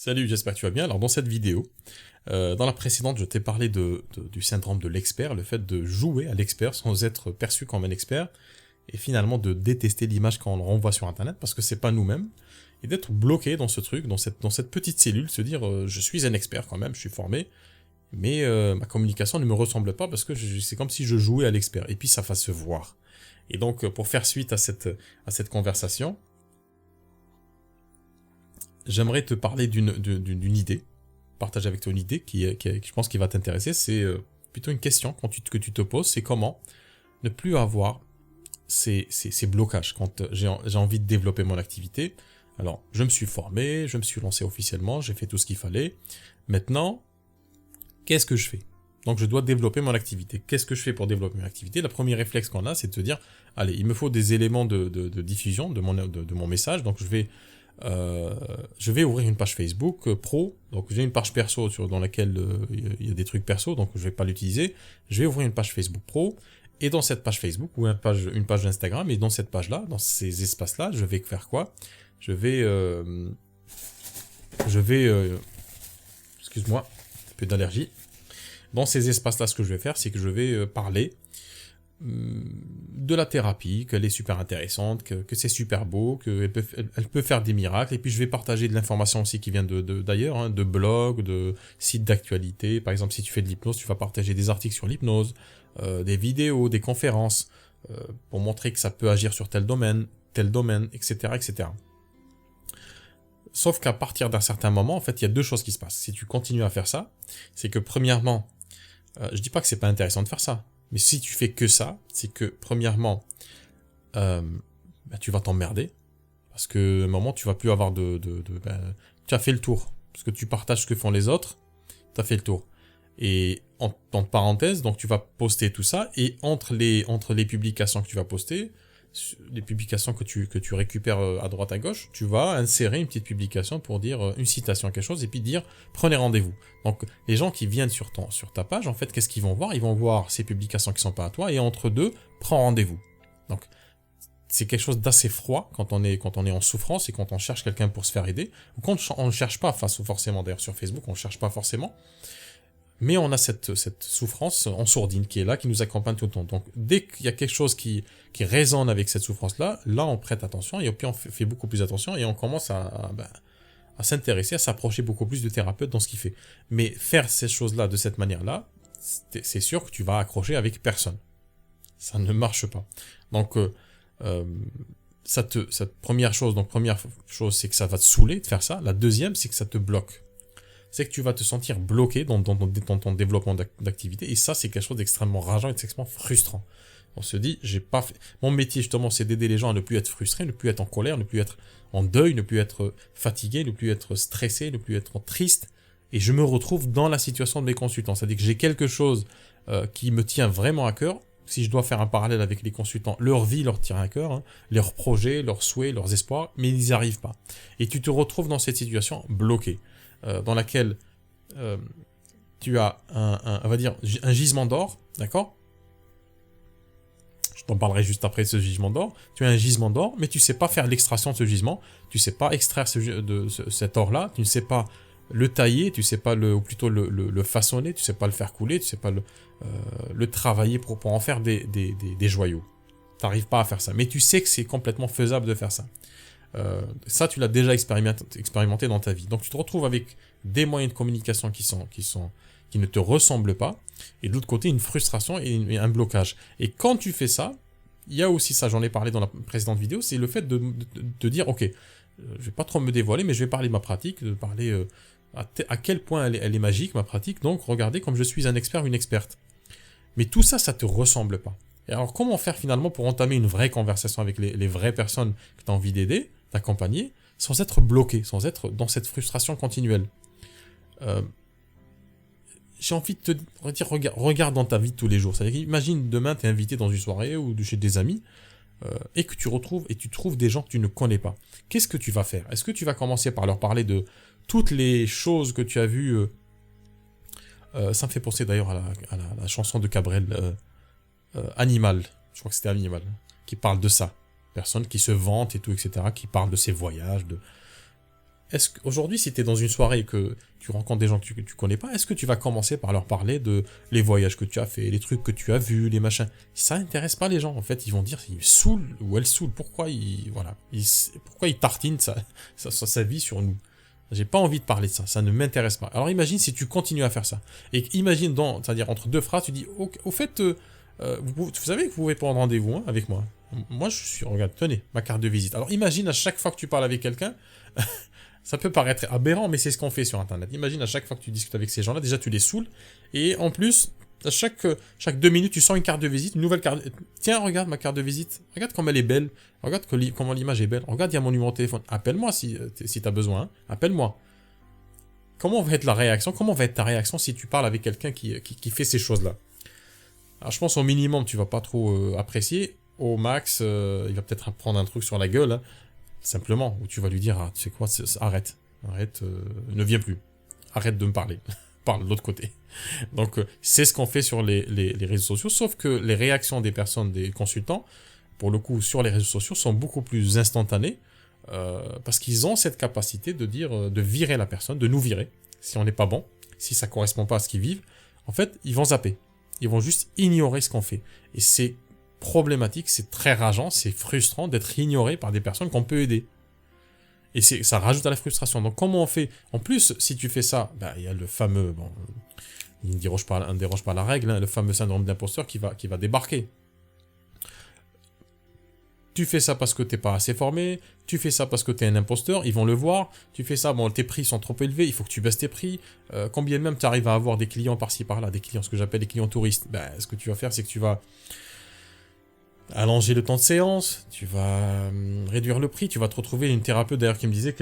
Salut, j'espère que tu vas bien. Alors dans cette vidéo, dans la précédente, je t'ai parlé du syndrome de l'expert, le fait de jouer à l'expert sans être perçu comme un expert, et finalement de détester l'image quand on le renvoie sur Internet, parce que c'est pas nous-mêmes, et d'être bloqué dans ce truc, dans cette petite cellule, se dire je suis un expert quand même, je suis formé, mais ma communication ne me ressemble pas parce que c'est comme si je jouais à l'expert, et puis ça va se voir. Et donc pour faire suite à cette conversation, j'aimerais te parler d'une idée, partager avec toi une idée qui je pense qui va t'intéresser. C'est plutôt une question que tu te poses, c'est comment ne plus avoir ces blocages quand j'ai envie de développer mon activité. Alors, je me suis formé, je me suis lancé officiellement, j'ai fait tout ce qu'il fallait. Maintenant, qu'est-ce que je fais? Donc, je dois développer mon activité. Qu'est-ce que je fais pour développer mon activité? Le premier réflexe qu'on a, c'est de se dire, allez, il me faut des éléments de diffusion de mon message, donc je vais ouvrir une page Facebook pro. Donc j'ai une page perso dans laquelle il y a des trucs perso, donc je vais pas l'utiliser. Je vais ouvrir une page Facebook pro, et dans cette page Facebook ou une page Instagram, et dans cette page-là, dans ces espaces-là, je vais faire quoi? Je vais excuse-moi, un peu d'allergie. Dans ces espaces-là, ce que je vais faire, c'est que je vais parler de la thérapie, qu'elle est super intéressante, que c'est super beau, elle peut faire des miracles, et puis je vais partager de l'information aussi qui vient d'ailleurs, hein, de blogs, de sites d'actualité. Par exemple, si tu fais de l'hypnose, tu vas partager des articles sur l'hypnose, des vidéos, des conférences, pour montrer que ça peut agir sur tel domaine, etc., etc. Sauf qu'à partir d'un certain moment, en fait, il y a deux choses qui se passent. Si tu continues à faire ça, c'est que premièrement, je dis pas que c'est pas intéressant de faire ça, mais si tu fais que ça, c'est que premièrement, tu vas t'emmerder, parce que à un moment tu vas plus avoir tu as fait le tour, parce que tu partages ce que font les autres, tu as fait le tour. Et en parenthèse, donc tu vas poster tout ça, et entre les publications que tu vas poster, les publications que tu récupères à droite à gauche, tu vas insérer une petite publication pour dire une citation, quelque chose, et puis dire prenez rendez-vous. Donc les gens qui viennent sur ta page, en fait, qu'est-ce qu'ils vont voir? Ils vont voir ces publications qui sont pas à toi, et entre deux, prends rendez-vous. Donc c'est quelque chose d'assez froid quand on est en souffrance et quand on cherche quelqu'un pour se faire aider, ou quand on ne cherche pas forcément, d'ailleurs sur Facebook on ne cherche pas forcément, mais on a cette souffrance en sourdine qui est là, qui nous accompagne tout le temps. Donc dès qu'il y a quelque chose qui résonne avec cette souffrance-là, là on prête attention, et puis on fait beaucoup plus attention, et on commence à s'intéresser, à s'approcher beaucoup plus du thérapeute dans ce qu'il fait. Mais faire ces choses-là de cette manière-là, c'est sûr que tu vas accrocher avec personne. Ça ne marche pas. Donc cette première chose, c'est que ça va te saouler de faire ça. La deuxième, c'est que ça te bloque. C'est que tu vas te sentir bloqué dans ton développement d'activité, et ça c'est quelque chose d'extrêmement rageant et d'extrêmement frustrant. On se dit, j'ai pas fait... Mon métier justement, c'est d'aider les gens à ne plus être frustrés, ne plus être en colère, ne plus être en deuil, ne plus être fatigué, ne plus être stressé, ne plus être triste, et je me retrouve dans la situation de mes consultants. C'est-à-dire que j'ai quelque chose qui me tient vraiment à cœur. Si je dois faire un parallèle avec les consultants, leur vie leur tient à cœur, hein, leurs projets, leurs souhaits, leurs espoirs, mais ils n'y arrivent pas. Et tu te retrouves dans cette situation bloquée, dans laquelle tu as on va dire, un gisement d'or, d'accord? Je t'en parlerai juste après de ce gisement d'or. Tu as un gisement d'or, mais tu ne sais pas faire l'extraction de ce gisement, tu ne sais pas extraire cet or-là, tu ne sais pas le tailler, tu ne sais pas ou plutôt le façonner, tu ne sais pas le faire couler, tu ne sais pas le travailler pour en faire des joyaux. Tu n'arrives pas à faire ça, mais tu sais que c'est complètement faisable de faire ça. Ça, tu l'as déjà expérimenté dans ta vie. Donc, tu te retrouves avec des moyens de communication qui ne te ressemblent pas, et de l'autre côté, une frustration et un blocage. Et quand tu fais ça, il y a aussi ça, j'en ai parlé dans la précédente vidéo, c'est le fait de te dire, ok, je vais pas trop me dévoiler, mais je vais parler de ma pratique, de parler à quel point elle est magique, ma pratique, donc regardez comme je suis un expert, une experte. Mais tout ça, ça te ressemble pas. Et alors, comment faire finalement pour entamer une vraie conversation avec les vraies personnes que tu as envie d'aider, d'accompagner, sans être bloqué, sans être dans cette frustration continuelle? J'ai envie de te dire, regarde dans ta vie de tous les jours. C'est-à-dire, imagine demain, tu es invité dans une soirée ou chez des amis, et que tu trouves des gens que tu ne connais pas. Qu'est-ce que tu vas faire? Est-ce que tu vas commencer par leur parler de toutes les choses que tu as vues? Ça me fait penser d'ailleurs à la chanson de Cabrel, Animal, je crois que c'était Animal, qui parle de ça. Personne qui se vante et tout, etc., qui parle de ses voyages. est-ce qu'aujourd'hui, si tu es dans une soirée et que tu rencontres des gens que tu connais pas, est-ce que tu vas commencer par leur parler de les voyages que tu as fait, les trucs que tu as vus, les machins? Ça intéresse pas les gens. En fait, ils vont dire, il saoule ou elle saoule. Pourquoi pourquoi il tartine sa vie sur nous? J'ai pas envie de parler de ça. Ça ne m'intéresse pas. Alors imagine si tu continues à faire ça. Et imagine c'est-à-dire entre deux phrases, tu dis, au fait, vous savez que vous pouvez prendre rendez-vous hein, avec moi. Moi, regarde, tenez, ma carte de visite. Alors imagine à chaque fois que tu parles avec quelqu'un, ça peut paraître aberrant, mais c'est ce qu'on fait sur Internet. Imagine à chaque fois que tu discutes avec ces gens-là, déjà tu les saoules, et en plus, à chaque 2 minutes, tu sens une carte de visite, une nouvelle carte. Tiens, regarde ma carte de visite, regarde comme elle est belle, regarde comment l'image est belle, regarde, il y a mon numéro de téléphone. Appelle-moi si tu as besoin, hein. Appelle-moi. Comment va être la réaction? Comment va être ta réaction si tu parles avec quelqu'un qui fait ces choses-là? Alors je pense au minimum, tu vas pas trop apprécier. Au max, il va peut-être prendre un truc sur la gueule, hein, simplement, où tu vas lui dire, ah, tu sais quoi, arrête, ne viens plus, arrête de me parler, parle de l'autre côté. Donc c'est ce qu'on fait sur les réseaux sociaux, sauf que les réactions des personnes, des consultants, pour le coup sur les réseaux sociaux, sont beaucoup plus instantanées, parce qu'ils ont cette capacité de dire, de virer la personne, de nous virer, si on n'est pas bon, si ça correspond pas à ce qu'ils vivent. En fait, ils vont zapper, ils vont juste ignorer ce qu'on fait, et c'est problématique, c'est très rageant, c'est frustrant d'être ignoré par des personnes qu'on peut aider. Et ça rajoute à la frustration. Donc comment on fait? En plus, si tu fais ça, il y a le fameux, il ne déroge pas à la règle, hein, le fameux syndrome d'imposteur qui va débarquer. Tu fais ça parce que t'es pas assez formé, tu fais ça parce que t'es un imposteur, ils vont le voir, tu fais ça, tes prix sont trop élevés, il faut que tu baisses tes prix, combien même tu arrives à avoir des clients par-ci par-là, des clients, ce que j'appelle des clients touristes, ce que tu vas faire, c'est que tu vas allonger le temps de séance, tu vas réduire le prix, tu vas te retrouver une thérapeute d'ailleurs qui me disait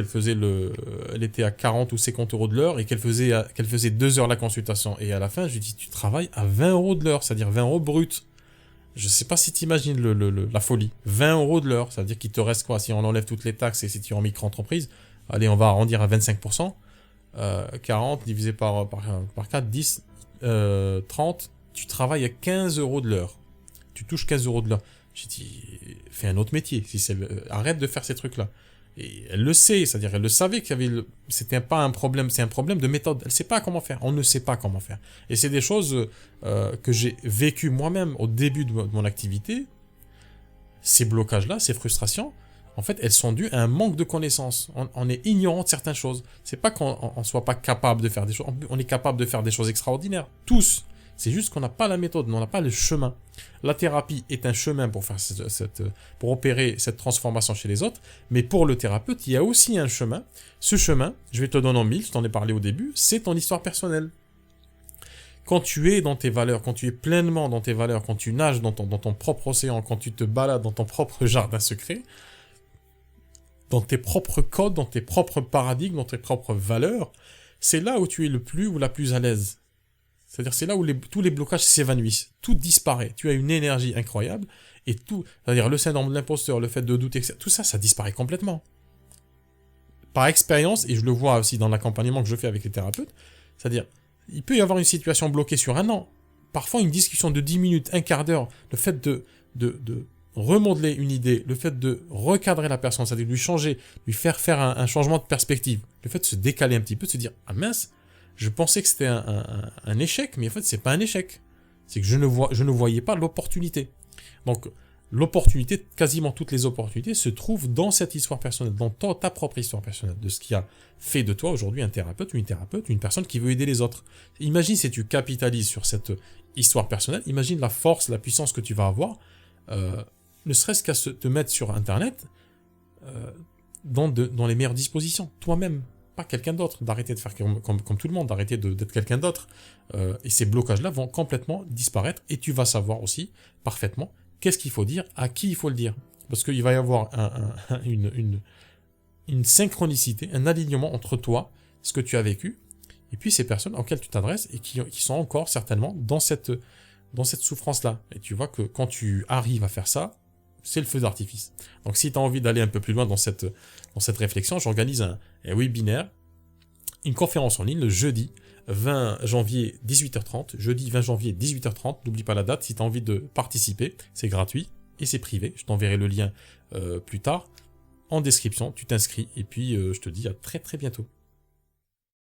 elle était à 40 ou 50 euros de l'heure et qu'elle faisait 2 heures la consultation. Et à la fin, je lui dis, tu travailles à 20 euros de l'heure, c'est-à-dire 20 euros brut. Je sais pas si tu imagines la folie. 20 euros de l'heure, ça veut dire qu'il te reste quoi? Si on enlève toutes les taxes et si tu es en micro-entreprise, allez, on va arrondir à 25%. 40 divisé par 4, 10, 30, tu travailles à 15 euros de l'heure. Tu touches 15 euros de l'heure. J'ai dit, fais un autre métier. Arrête de faire ces trucs-là. Et elle le sait, c'est-à-dire elle le savait c'était pas un problème, c'est un problème de méthode. Elle sait pas comment faire. On ne sait pas comment faire. Et c'est des choses que j'ai vécues moi-même au début de mon activité. Ces blocages-là, ces frustrations, en fait, elles sont dues à un manque de connaissances. On est ignorant de certaines choses. C'est pas qu'on soit pas capable de faire des choses. On est capable de faire des choses extraordinaires. Tous. C'est juste qu'on n'a pas la méthode, on n'a pas le chemin. La thérapie est un chemin pour faire pour opérer cette transformation chez les autres, mais pour le thérapeute, il y a aussi un chemin. Ce chemin, je vais te le donner en mille, je t'en ai parlé au début, c'est ton histoire personnelle. Quand tu es dans tes valeurs, quand tu es pleinement dans tes valeurs, quand tu nages dans ton propre océan, quand tu te balades dans ton propre jardin secret, dans tes propres codes, dans tes propres paradigmes, dans tes propres valeurs, c'est là où tu es le plus ou la plus à l'aise. C'est-à-dire c'est là où tous les blocages s'évanouissent, tout disparaît, tu as une énergie incroyable, et tout, c'est-à-dire le syndrome de l'imposteur, le fait de douter, tout ça, ça disparaît complètement. Par expérience, et je le vois aussi dans l'accompagnement que je fais avec les thérapeutes, c'est-à-dire, il peut y avoir une situation bloquée sur un an, parfois une discussion de 10 minutes, un quart d'heure, le fait de remodeler une idée, le fait de recadrer la personne, c'est-à-dire de lui changer, lui faire un changement de perspective, le fait de se décaler un petit peu, de se dire, ah mince, je pensais que c'était un échec, mais en fait, c'est pas un échec. C'est que je ne voyais pas l'opportunité. Donc, l'opportunité, quasiment toutes les opportunités, se trouvent dans cette histoire personnelle, dans ta propre histoire personnelle, de ce qui a fait de toi aujourd'hui un thérapeute, une personne qui veut aider les autres. Imagine si tu capitalises sur cette histoire personnelle, imagine la force, la puissance que tu vas avoir, ne serait-ce qu'à te mettre sur Internet dans les meilleures dispositions, toi-même. Pas quelqu'un d'autre, d'arrêter de faire comme tout le monde, d'arrêter d'être quelqu'un d'autre. Et ces blocages-là vont complètement disparaître et tu vas savoir aussi parfaitement qu'est-ce qu'il faut dire, à qui il faut le dire. Parce qu'il va y avoir une synchronicité, un alignement entre toi, ce que tu as vécu, et puis ces personnes auxquelles tu t'adresses et qui sont encore certainement dans cette souffrance-là. Et tu vois que quand tu arrives à faire ça, c'est le feu d'artifice. Donc si tu as envie d'aller un peu plus loin dans cette réflexion, j'organise un webinaire, une conférence en ligne le jeudi 20 janvier 18h30, jeudi 20 janvier 18h30, n'oublie pas la date si tu as envie de participer, c'est gratuit et c'est privé, je t'enverrai le lien plus tard. en description, tu t'inscris, et puis je te dis à très très bientôt.